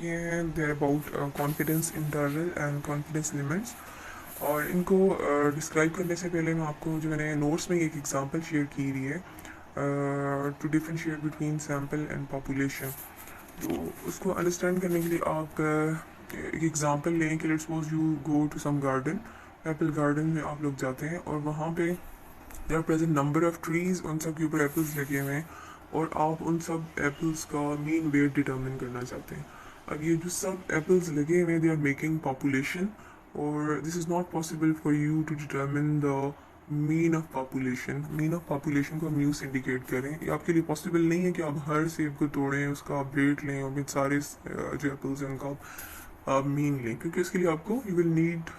ये हैं there about confidence interval and confidence limits. और इनको डिस्क्राइब करने से पहले मैं आपको जो मैंने नोट्स में एक एग्जांपल शेयर की रही है to differentiate between sample and population. तो उसको अंडरस्टैंड करने के लिए आप एक एग्जांपल लें कि let's suppose you go to some garden. Apple garden में आप लोग जाते हैं और वहाँ पे there present number of trees, उन सब के ऊपर एप्पल्स लगे हुए हैं और आप उन सब एप्पल्स का मीन वेट डिटरमिन करना चाहते हैं। अब ये जो सब एप्पल्स लगे हुए हैं दे आर मेकिंग पॉपुलेशन, और this is not possible for you to determine the mean of population. Mean of population को हम यूज इंडिकेट करें। ये आपके लिए पॉसिबल नहीं है कि आप हर सेब को तोड़ें, उसका आप वेट लें और फिर सारे जो एप्पल्स हैं उनका आप मीन लें, क्योंकि इसके लिए आपको you will need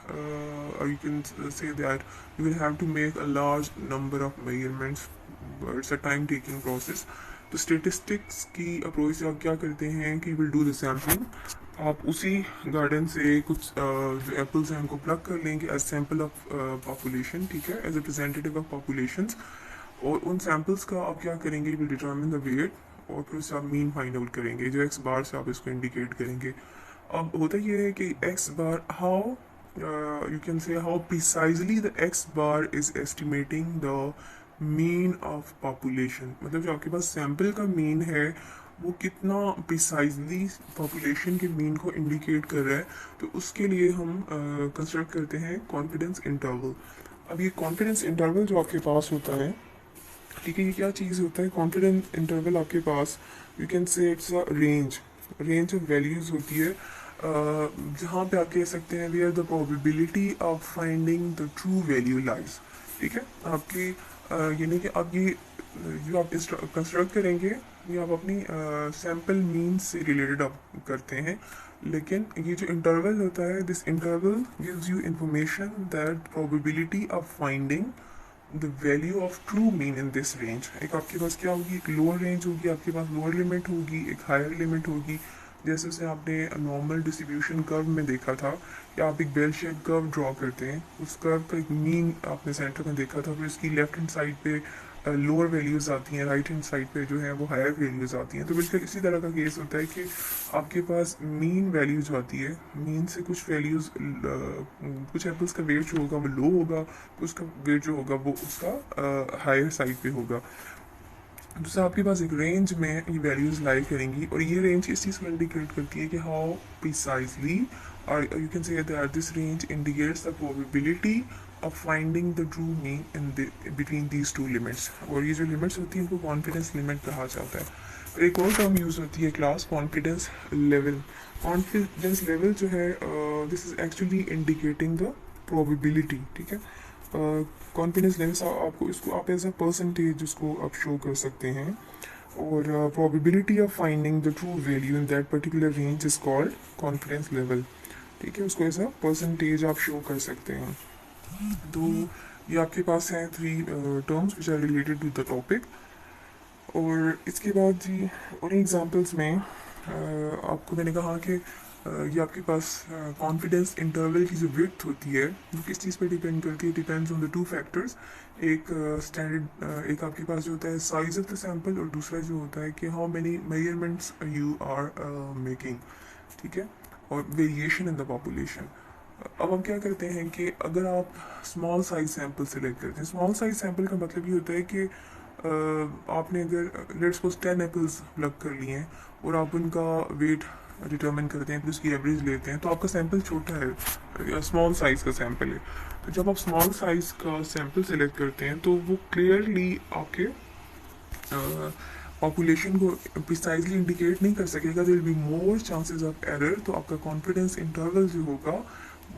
you can say that you will have to make a large number of measurements, but it's a time taking process. तो स्टेटिस्टिक्स की अप्रोच से आप क्या करते हैं कि विल डू द सैम्पलिंग। आप उसी गार्डन से कुछ जो एप्पल्स हैं उनको प्लग कर लेंगे एज सैम्पल ऑफ पॉपुलेशन, ठीक है, as a representative of populations. और उन सैम्पल्स का आप क्या करेंगे, विल डिटरमिन द वेट, और फिर उससे आप मीन फाइंड आउट करेंगे जो एक्स बार से आप इसको इंडिकेट करेंगे। अब होता ये है कि x bar how you can say how precisely the x bar is estimating the mean of population। मतलब जो आपके पास सैम्पल का मीन है वो कितना प्रिसाइजली पॉपुलेशन के मीन को इंडिकेट कर रहा है, तो उसके लिए हम कंस्ट्रक्ट करते हैं कॉन्फिडेंस इंटरवल। अब ये कॉन्फिडेंस इंटरवल जो आपके पास होता है, ठीक है, ये क्या चीज़ होता है, कॉन्फिडेंस इंटरवल आपके पास you can say it's a range of values होती है, जहाँ पे आप कह सकते हैं we are the probability of finding the true value lies. ठीक है, आपकी यानी कि आप ये जो आप कंस्ट्रक्ट करेंगे ये आप अपनी सैम्पल मीन से रिलेटेड आप करते हैं, लेकिन ये जो इंटरवल होता है this interval gives you information that probability of finding the value of true mean in this range. एक आपके पास क्या होगी, एक लोअर रेंज होगी, आपके पास लोअर लिमिट होगी, एक हायर लिमिट होगी। जैसे से आपने नॉर्मल डिस्ट्रीब्यूशन कर्व में देखा था कि आप एक बेल शेप कर्व ड्रॉ करते हैं, उस कर्व का एक मीन आपने सेंटर में देखा था, फिर इसकी लेफ्ट हैंड साइड पे लोअर वैल्यूज़ आती हैं, राइट हैंड साइड पे जो है वो हायर वैल्यूज़ आती हैं। तो बिल्कुल इसी तरह का केस होता है कि आपके पास मीन वैल्यू जो आती है, मीन से कुछ वैल्यूज़, कुछ एप्पल्स का वेट जो होगा वो लो होगा, कुछ का वेट जो होगा वो उसका हायर साइड पे होगा। दूसरा आपके पास एक रेंज में ये वैल्यूज़ लाई करेंगी, और ये रेंज इस चीज़ को इंडिकेट करती है कि हाउ प्रिसाइजली, और you can say that this range indicates the probability of finding the true mean in between these two limits. और ये जो लिमिट्स होती हैं इनको कॉन्फिडेंस लिमिट कहा जाता है। फिर एक और टर्म यूज़ होती है class confidence level. Confidence level जो है this is actually indicating the probability, ठीक है। कॉन्फिडेंस लेवल आपको इसको आप एज अ परसेंटेज उसको आप शो कर सकते हैं, और probability of finding the true value in that particular range is called confidence level, ठीक है। उसको एज अ परसेंटेज आप शो कर सकते हैं। तो ये आपके पास हैं three terms which are related to the topic. और इसके बाद जी उन एग्जांपल्स में आपको मैंने कहा कि ये आपके पास कॉन्फिडेंस इंटरवल की जो विड्थ होती है वो किस चीज़ पे डिपेंड करती है, depends on the two factors. एक स्टैंडर्ड एक आपके पास जो होता है साइज ऑफ द सैंपल, और दूसरा जो होता है कि how many measurements you are making, ठीक है, और वेरिएशन इन द पॉपुलेशन। अब हम क्या करते हैं कि अगर आप स्मॉल साइज सैंपल सेलेक्ट करते हैं, स्मॉल साइज सैंपल का मतलब ये होता है कि आपने अगर लेट्स सपोज 10 एप्पल्स प्लग कर लिए हैं और आप उनका वेट डिटरमिन करते हैं, फिर उसकी एवरेज लेते हैं, तो आपका सैंपल छोटा है, स्मॉल साइज का सैंपल है। तो जब आप स्मॉल साइज का सैंपल सेलेक्ट करते हैं तो वो क्लियरली आपके पॉपुलेशन को प्रिसाइजली इंडिकेट नहीं कर सकेगा, there will be more chances of error. तो आपका कॉन्फिडेंस इंटरवल जो होगा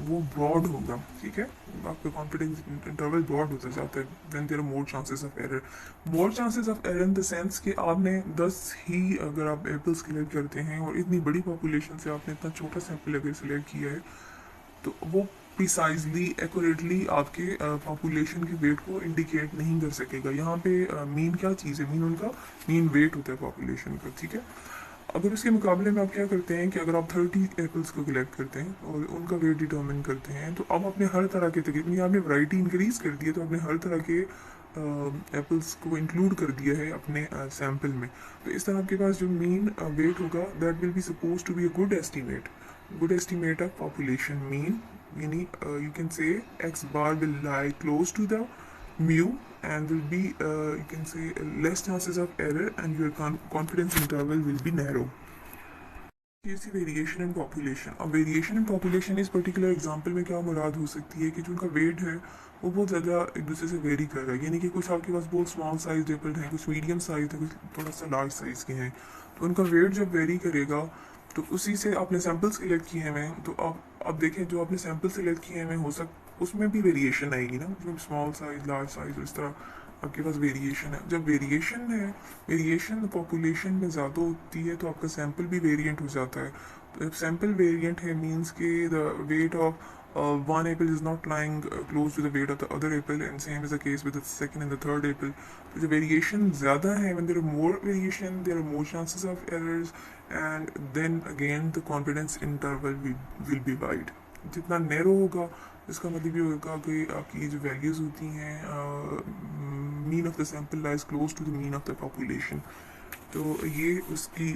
वो ब्रॉड होगा, ठीक है, आपका कॉन्फिडेंस इंटरवल ब्रॉड होता जाता है when there are more chances of error. More chances of error in the sense कि आपने 10 ही अगर आप एप्पल्स कलेक्ट करते हैं और इतनी बड़ी पॉपुलेशन से आपने इतना छोटा सैंपल अगर सिलेक्ट किया है, तो वो प्रिसाइजली एक्यूरेटली आपके पॉपुलेशन के वेट को इंडिकेट नहीं कर सकेगा। यहाँ पे मीन क्या चीज़ है, मीन उनका मीन वेट होता है पॉपुलेशन का, ठीक है। अगर उसके मुकाबले में आप क्या करते हैं कि अगर आप 30 एप्पल्स को कलेक्ट करते हैं और उनका वेट डिटर्मिन करते हैं, तो अब आपने हर तरह के, तकरीबन आपने वैरायटी इंक्रीज कर दी है, तो आपने हर तरह के एप्पल्स को इंक्लूड कर दिया है अपने सैम्पल में। तो इस तरह आपके पास जो मीन वेट होगा that will be suppose to be a good estimate of population mean, यानी you can say X bar will lie close to the mu and will be you can say less chances of error and your confidence interval will be narrow. Variation in population, अब variation in population इस particular example में क्या मुराद हो सकती है कि जो उनका वेट है वो बहुत ज़्यादा एक दूसरे से वेरी कर रहा है, यानी कि कुछ आपके पास बहुत स्मॉल साइज एप्पल हैं, कुछ मीडियम साइज है, कुछ थोड़ा सा लार्ज साइज के हैं। तो उनका वेट जब वेरी करेगा तो उसी से आपने सैम्पल्स कलेक्ट किए हुए हैं, तो अब देखें जो आपने सैम्पल सेलेक्ट किए हुए हो उसमें भी वेरिएशन आएगी ना, उसमें स्मॉल साइज लार्ज साइज इस तरह आपके पास वेरिएशन है। जब वेरिएशन पॉपुलेशन में ज़्यादा होती है तो आपका सैम्पल भी वेरिएंट हो जाता है। तो जब सैम्पल वेरिएंट है मीन्स के the weight of one apple is not lying close to the weight of the other apple, and same is the case with the second and the third apple. तो जो variation ज़्यादा है, when there are more variation there are more chances of errors, and then again the confidence interval will be wide. जितना narrow होगा इसका मतलब ये होगा कि आपकी जो वैल्यूज़ होती हैं mean of the sample lies close to the mean of the population, तो ये उसकी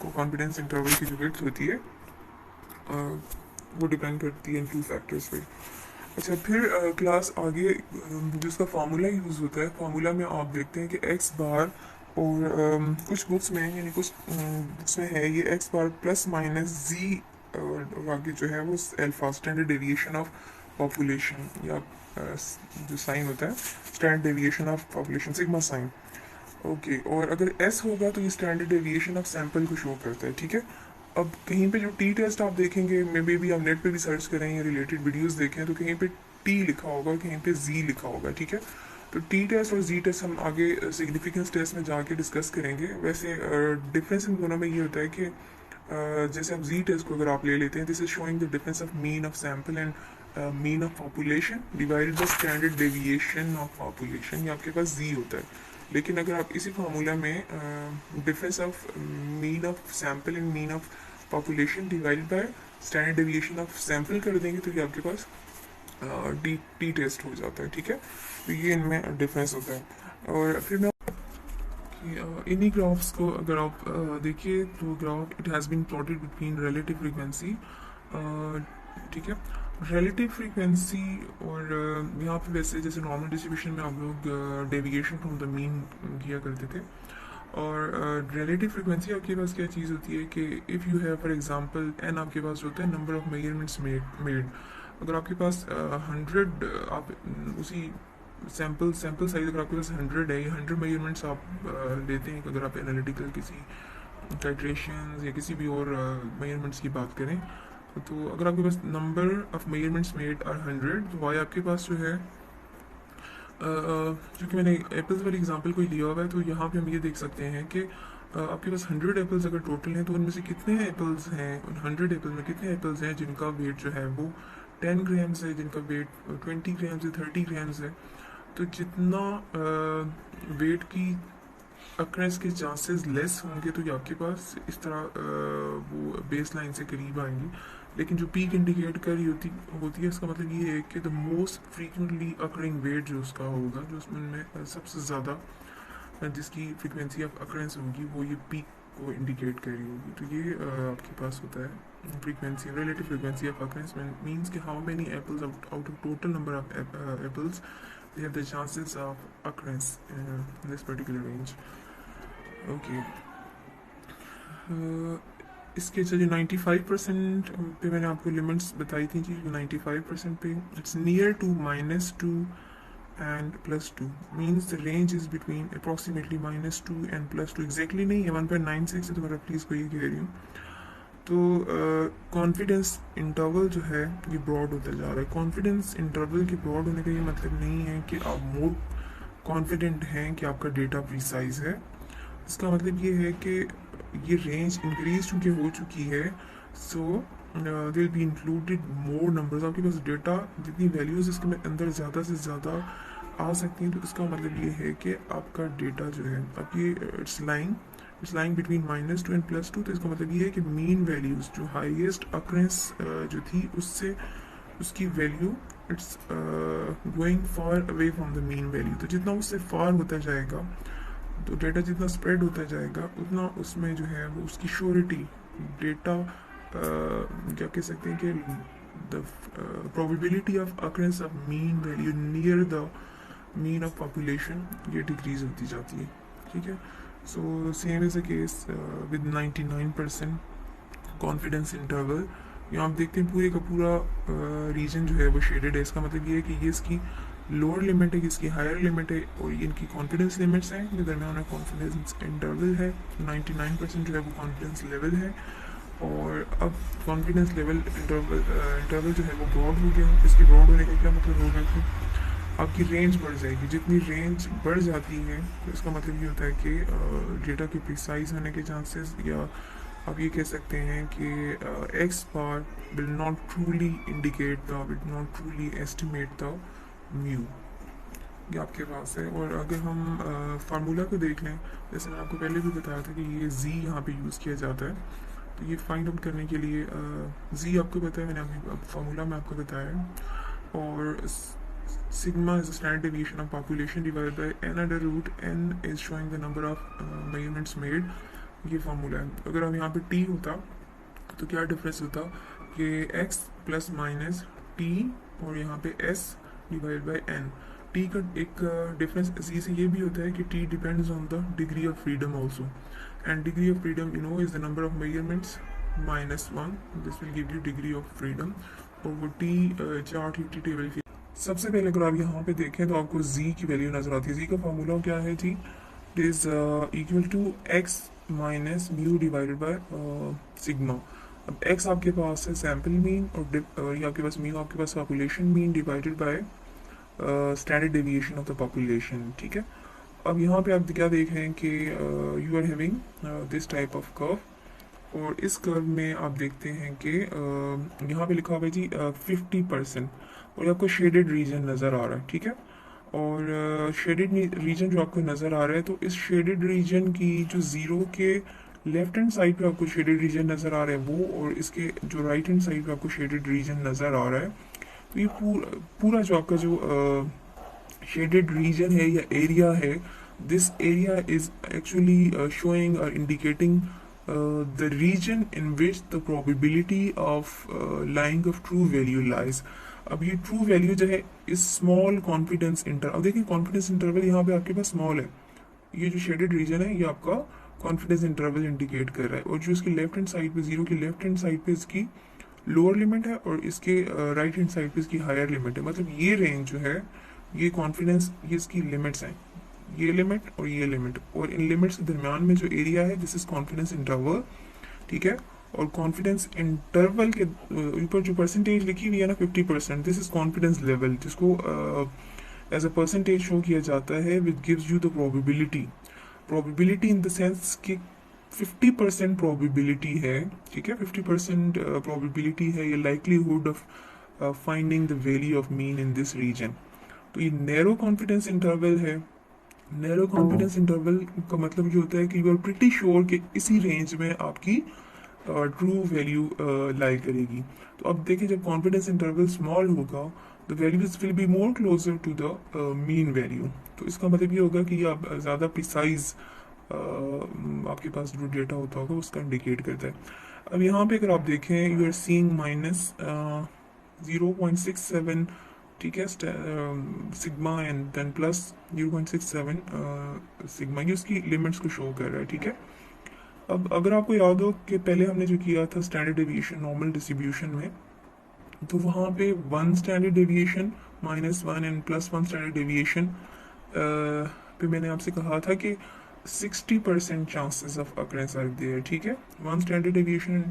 कॉन्फिडेंस इंटरवल की जो विड्थ होती है वो डिपेंड करती है इन 2 फैक्टर्स पे। अच्छा, फिर क्लास आगे जिसका फार्मूला यूज़ होता है, फार्मूला में आप देखते हैं कि एक्स बार और कुछ बुक्स में यानी कुछ बुक्स में है ये X bar plus minus G और आगे जो है वो alpha standard deviation of population, या जो साइन होता है standard deviation of population sigma sign. Okay, और अगर एस होगा तो ये स्टैंडर्ड डेविएशन ऑफ सैंपल को शो करता है। ठीक है, अब कहीं पे जो टी टेस्ट आप देखेंगे, मे बी आप नेट पे भी सर्च करें या रिलेटेड वीडियोस देखें तो कहीं पे टी लिखा होगा, कहीं पे जी लिखा होगा। ठीक है, तो टी टेस्ट और जी टेस्ट हम आगे सिग्निफिकेंस टेस्ट में जाके डिस्कस करेंगे। वैसे डिफरेंस इन दोनों में ये होता है कि जैसे आप जी टेस्ट को अगर आप ले लेते हैं, this is showing the difference of mean of sample and mean of population divided by standard deviation of population, ये आपके पास जी होता है। लेकिन अगर आप इसी फार्मूला में difference of mean of sample and mean of population divided by standard deviation of sample कर देंगे तो ये आपके पास टी टेस्ट हो जाता है। ठीक है, तो ये इनमें डिफरेंस होता है। और फिर मैं इन्हीं ग्राफ्स को अगर आप देखिए तो graph it has been plotted between relative frequency, ठीक है, रिलेटिव फ्रीक्वेंसी और यहाँ पे वैसे जैसे नॉर्मल डिस्ट्रीब्यूशन में आप लोग डेविएशन फ्रॉम द मीन किया करते थे, और रिलेटिव फ्रीक्वेंसी आपके पास क्या चीज़ होती है कि if you have for example an आपके पास होता है नंबर ऑफ मेजरमेंट्स मेड, अगर आपके पास 100 आप उसी सैम्पल साइज अगर आपके पास 100 है, 100 मेजरमेंट्स आप लेते हैं, अगर आप एनालिटिकल किसी टाइट्रेशन या किसी भी और मेजरमेंट्स की बात करें, तो अगर आपके पास number of measurements made are 100, तो वाई आपके पास जो है क्योंकि मैंने एप्पल्स वाली एग्जांपल को लिया हुआ है, तो यहाँ पे हम ये देख सकते हैं कि आपके पास 100 एप्पल्स अगर टोटल हैं तो उनमें से कितने एप्पल्स हैं, उन 100 एप्पल्स में कितने एप्पल्स हैं जिनका वेट जो है वो 10 ग्राम्स है, जिनका वेट 20 ग्राम्स है, 30 ग्राम्स है। तो जितना वेट की अक्रेंस के चांसेस लेस होंगे तो ये आपके पास इस तरह वो बेस लाइन से करीब आएंगी। लेकिन जो पीक इंडिकेट कर रही होती है, इसका मतलब ये है कि the most frequently occurring weight जो उसका होगा, जो उसमें सबसे ज़्यादा जिसकी फ्रीक्वेंसी ऑफ अकरेंस होगी वो ये पीक को इंडिकेट कर रही होगी। तो ये आपके पास होता है frequency, relative frequency of occurrence means कि how many apples out of total number of apples they have the chances of occurrence in this particular range. Okay. इसके चलिए 95% पे मैंने आपको लिमिट्स बताई थी जी, 95% पे it's near to -2 and +2 means the range is between approximately -2 and +2, exactly नहीं है 1.96 है, तो मैं रफली इसको ये कह रही हूँ। तो कॉन्फिडेंस इंटरवल जो है ये ब्रॉड होता जा रहा है। कॉन्फिडेंस इंटरवल के ब्रॉड होने का ये मतलब नहीं है कि आप मोर कॉन्फिडेंट हैं कि आपका डेटा प्रिसाइज है। इसका मतलब ये है कि ये रेंज इंक्रीज चूँकि हो चुकी है, so will be included more numbers. आपके पास डेटा जितनी वैल्यूज़ इसके अंदर ज़्यादा से ज़्यादा आ सकती हैं, तो इसका मतलब ये है कि आपका डेटा जो है अब ये इट्स लाइंग बिटवीन -2 एंड +2। तो इसका मतलब ये है कि मीन वैल्यूज़ जो हाईएस्ट अकरेंस जो थी उससे उसकी value it's going far away from the mean value. तो जितना उससे फार होता जाएगा, तो डेटा जितना स्प्रेड होता जाएगा उतना उसमें जो है वो उसकी श्योरिटी, डेटा क्या कह सकते हैं कि the probability of occurrence of mean value near the mean of population ये डिक्रीज होती जाती है। ठीक है, so same is a case with 99% confidence interval. यहाँ आप देखते हैं पूरे का पूरा रीजन जो है वो शेडेड है। इसका मतलब ये है कि ये इसकी लोअर लिमिट है, इसकी हायर लिमिट है, और ये इनकी कॉन्फिडेंस लिमिट्स हैं। इनके दरमियान कॉन्फिडेंस इंटरवल है, 99% जो है वो कॉन्फिडेंस लेवल है। और अब कॉन्फिडेंस लेवल इंटरवल जो है वो ब्रॉड हो गया। इसके ब्रॉड होने का क्या मतलब होगा कि आपकी रेंज बढ़ जाएगी। जितनी रेंज बढ़ जाती है तो इसका मतलब ये होता है कि डेटा के प्रिसाइज होने के चांसेस, या आप ये कह सकते हैं कि x bar will not truly indicate the, will not truly estimate the mu. ये आपके पास है। और अगर हम फार्मूला को देख लें, जैसे मैं आपको पहले भी बताया था कि ये z यहाँ पे यूज़ किया जाता है। तो ये फाइंड आउट करने के लिए z आपको पता है, मैंने अभी फार्मूला में आपको बताया है। और sigma is standard deviation of population divide by n under root n is showing the number of measurements made. ये फार्मूला है। अगर हम यहाँ पे t होता तो क्या डिफरेंस होता कि x प्लस माइनस टी, और यहाँ पे s divide by n। t का एक डिफरेंस इसी से ये भी होता है कि t depends on the degree of freedom also, and degree of freedom you know is the number of measurements minus 1। This will give you degree of freedom. और वो t चार्ट टी टेबल की सबसे पहले अगर आप यहाँ पे देखें तो आपको z की वैल्यू नजर आती है। z का फॉर्मूला क्या है जी? It is equal to x minus mu divided by sigma. अब x आपके पास है सैम्पल मीन, और ये आपके पास म्यू आपके पास population mean divided by standard deviation of the population. ठीक है, अब यहाँ पे आप क्या देख रहे हैं कि you are having this type of curve, और इस कर्व में आप देखते हैं कि यहाँ पे लिखा हुआ है जी 50%, और आपको शेडेड रीजन नज़र आ रहा है। ठीक है, और शेडेड रीजन जो आपको नज़र आ रहा है, तो इस शेडेड रीजन की जो ज़ीरो के लेफ्ट हैंड साइड पे आपको शेडेड रीजन नज़र आ रहा है वो, और इसके जो राइट हैंड साइड पे आपको शेडेड रीजन नज़र आ रहा है। तो ये पूरा जो आपका जो शेडेड रीजन है या एरिया है, this area is actually showing और indicating the region in which the probability of lying of true value lies। अब ये ट्रू वैल्यू जो है इस स्मॉल कॉन्फिडेंस इंटरवल, अब देखिए कॉन्फिडेंस इंटरवल यहाँ पे आपके पास स्मॉल है, ये जो शेडेड रीजन है ये आपका कॉन्फिडेंस इंटरवल इंडिकेट कर रहा है, और जो इसकी लेफ्ट हैंड साइड पे, जीरो की लेफ्ट हैंड साइड पे इसकी लोअर लिमिट है, और इसके राइट हैंड साइड पे इसकी हायर लिमिट है। मतलब ये रेंज जो है, ये कॉन्फिडेंस, ये इसकी लिमिट्स हैं, ये लिमिट और ये लिमिट, और इन लिमिट्स के दरमियान में जो एरिया है दिस इज कॉन्फिडेंस इंटरवल। ठीक है, और कॉन्फिडेंस इंटरवल के ऊपर जो परसेंटेज लिखी हुई है ना 50%, दिस इज कॉन्फिडेंस लेवल, जिसको एज अ परसेंटेज शो किया जाता है which gives you the probability. Probability in the sense कि 50% प्रोबेबिलिटी है। ठीक है, 50% प्रोबेबिलिटी है, ये likelihood of finding the value of mean in this region. तो ये नैरो कॉन्फिडेंस इंटरवल है। नैरो कॉन्फिडेंस इंटरवल का मतलब ये होता है कि यू आर प्रिटी श्योर कि इसी रेंज में आपकी ट्रू वैल्यू लाई करेगी। तो अब देखिए जब कॉन्फिडेंस इंटरवल स्मॉल होगा, the values will be more closer to the mean value. तो इसका मतलब ये होगा कि आप ज़्यादा प्रिसाइज आपके पास जो डेटा होता होगा उसका इंडिकेट करता है। अब यहाँ पे अगर आप देखें, यू आर सीइंग माइनस 0.67, ठीक है, sigma, and then plus 0.67 sigma, ये उसकी लिमिट्स को शो कर रहा है। ठीक है, अब अगर आपको याद हो कि पहले हमने जो किया था स्टैंडर्ड डेविएशन नॉर्मल डिस्ट्रीब्यूशन में, तो वहाँ पे 1 standard deviation, -1 and +1 standard deviation पे मैंने आपसे कहा था कि 60% chances of occurrence are there. ठीक है, 1 स्टैंडर्ड डेविएशन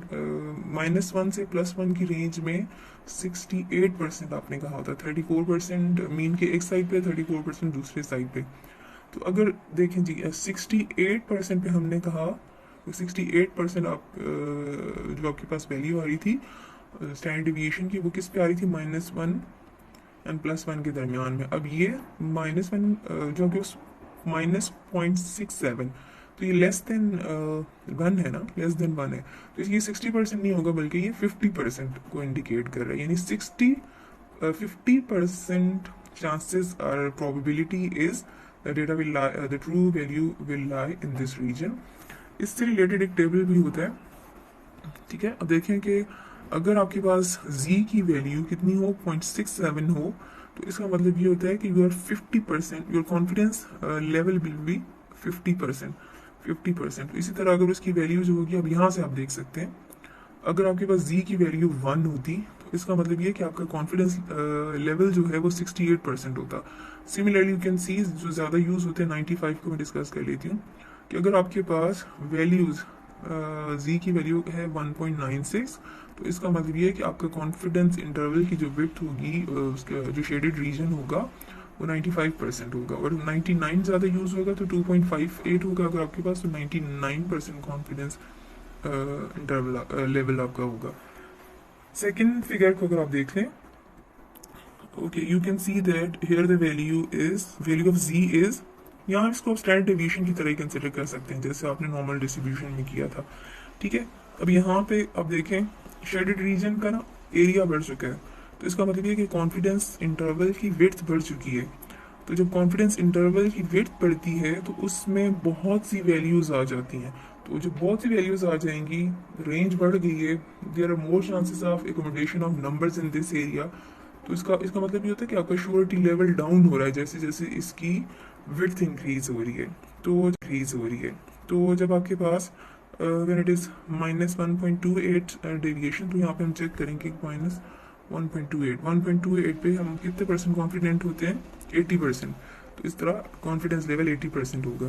-1 से +1 की रेंज में 68% आपने कहा था, 34% मीन के एक साइड पे, 34% दूसरे साइड पे। तो अगर देखें जी 68% पे हमने कहा, तो 68% आप जो आपके पास वैल्यू आ रही थी स्टैंडर्ड डेविएशन की, वो किस पे आ रही थी? -1 एंड +1 के दरमियान में। अब ये -1 जो कि -0.67, तो ये लेस देन 1 है ना, लेस देन 1 है, तो ये 60% नहीं होगा बल्कि ये 50% को इंडिकेट कर रहा है, यानी 60 50% chances or probability is the data will lie, the true value will lie in this region. इससे रिलेटेड एक टेबल भी होता है, ठीक है। अब देखें कि अगर आपके पास z की वैल्यू कितनी हो, 0.67 हो, तो इसका मतलब ये होता है कि your 50%, your confidence level will be 50%। 50%। इसी तरह अगर उसकी वैल्यू जो होगी, अब यहाँ से आप देख सकते हैं, अगर आपके पास z की वैल्यू 1 होती तो इसका मतलब ये कि आपका कॉन्फिडेंस लेवल जो है वो 68% होता। सिमिलरली यू कैन सी, जो ज़्यादा यूज़ होते हैं 95 को मैं डिस्कस कर लेती हूँ, कि अगर आपके पास वैल्यूज़ z की वैल्यू है 1.96, तो इसका मतलब ये है कि आपका कॉन्फिडेंस इंटरवल की जो विड्थ होगी, उसका जो शेडेड रीजन होगा वो 95% होगा। और 99 ज़्यादा यूज़ होगा तो 2.58 होगा अगर आपके पास, तो 99% कॉन्फिडेंस इंटरवल लेवल आपका होगा। सेकेंड फिगर को अगर आप देख लें, okay, you can see that here the value of z is, यहाँ इसको आप स्टैंडर्ड डेविएशन की तरह ही कंसिडर कर सकते हैं जैसे आपने नॉर्मल डिस्ट्रीब्यूशन में किया था, ठीक है। अब यहाँ पे आप देखें शेडेड रीजन का ना एरिया बढ़ चुका है, तो इसका मतलब ये कि कॉन्फिडेंस इंटरवल की विड्थ बढ़ चुकी है। तो जब कॉन्फिडेंस इंटरवल की विड्थ बढ़ती है तो उसमें बहुत सी वैल्यूज़ आ जाती हैं, तो जब बहुत सी वैल्यूज़ आ जाएंगी, रेंज बढ़ गई है, there are more chances of accommodation of numbers in this area. तो इसका इसका मतलब ये होता है कि आपका श्योरिटी लेवल डाउन हो रहा है जैसे जैसे इसकी विड्थ इंक्रीज हो रही है, तो जब आपके पास व्हेन इट इज़ -1.28 डेविएशन, तो यहाँ पे हम चेक करेंगे -1.28 पे हम कितने परसेंट कॉन्फिडेंट होते हैं, 80%। तो इस तरह कॉन्फिडेंस लेवल 80% होगा।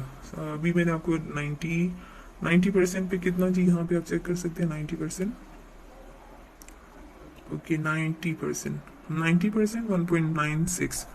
अभी मैंने आपको 90% पे कितना जी, यहाँ पे आप चेक कर सकते हैं 90%, ओके 90%, 1.96,